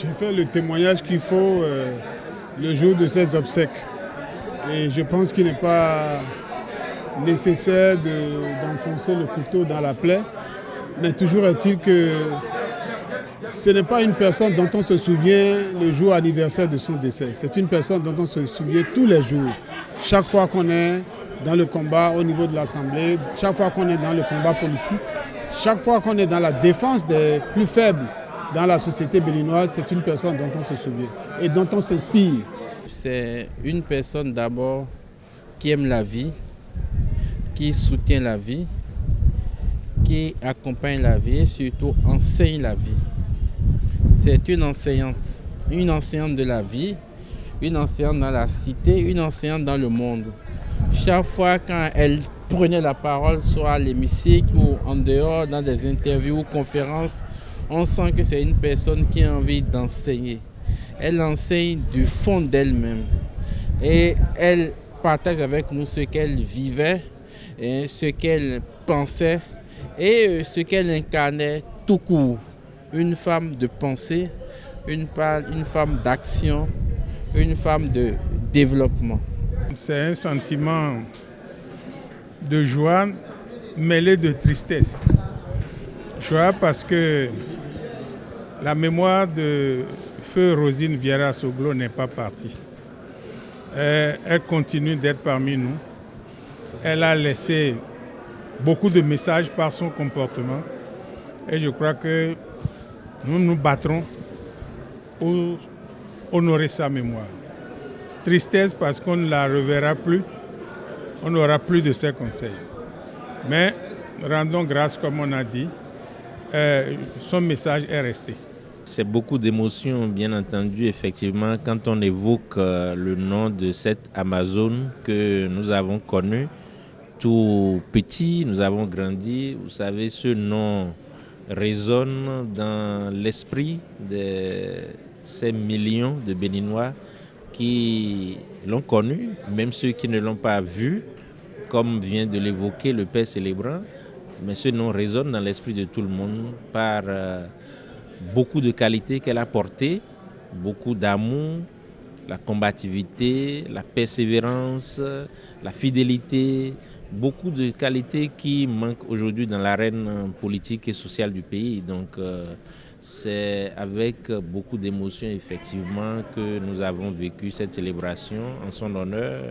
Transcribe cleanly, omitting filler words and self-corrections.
J'ai fait le témoignage qu'il faut le jour de ses obsèques. Et je pense qu'il n'est pas nécessaire d'enfoncer le couteau dans la plaie. Mais toujours est-il que ce n'est pas une personne dont on se souvient le jour anniversaire de son décès. C'est une personne dont on se souvient tous les jours. Chaque fois qu'on est dans le combat au niveau de l'Assemblée, chaque fois qu'on est dans le combat politique, chaque fois qu'on est dans la défense des plus faibles dans la société béninoise, c'est une personne dont on se souvient et dont on s'inspire. C'est une personne d'abord qui aime la vie, qui soutient la vie, qui accompagne la vie et surtout enseigne la vie. C'est une enseignante de la vie, une enseignante dans la cité, une enseignante dans le monde. Chaque fois quand elle prenait la parole, soit à l'hémicycle ou en dehors, dans des interviews ou conférences, on sent que c'est une personne qui a envie d'enseigner. Elle enseigne du fond d'elle-même et elle partage avec nous ce qu'elle vivait, et ce qu'elle pensait et ce qu'elle incarnait tout court. Une femme de pensée, une femme d'action, une femme de développement. C'est un sentiment de joie mêlé de tristesse. Joie parce que la mémoire de Feu Rosine Vieira Soglo n'est pas partie. Elle continue d'être parmi nous. Elle a laissé beaucoup de messages par son comportement et je crois que nous nous battrons pour honorer sa mémoire. Tristesse parce qu'on ne la reverra plus, on n'aura plus de ses conseils. Mais rendons grâce, comme on a dit, son message est resté. C'est beaucoup d'émotions, bien entendu, effectivement, quand on évoque le nom de cette Amazone que nous avons connue. Tout petit, nous avons grandi. Vous savez, ce nom résonne dans l'esprit de ces millions de Béninois qui l'ont connu, même ceux qui ne l'ont pas vu, comme vient de l'évoquer le Père célébrant. Mais ce nom résonne dans l'esprit de tout le monde par beaucoup de qualités qu'elle a portées, beaucoup d'amour, la combativité, la persévérance, la fidélité, beaucoup de qualités qui manquent aujourd'hui dans l'arène politique et sociale du pays. Donc c'est avec beaucoup d'émotion effectivement que nous avons vécu cette célébration en son honneur.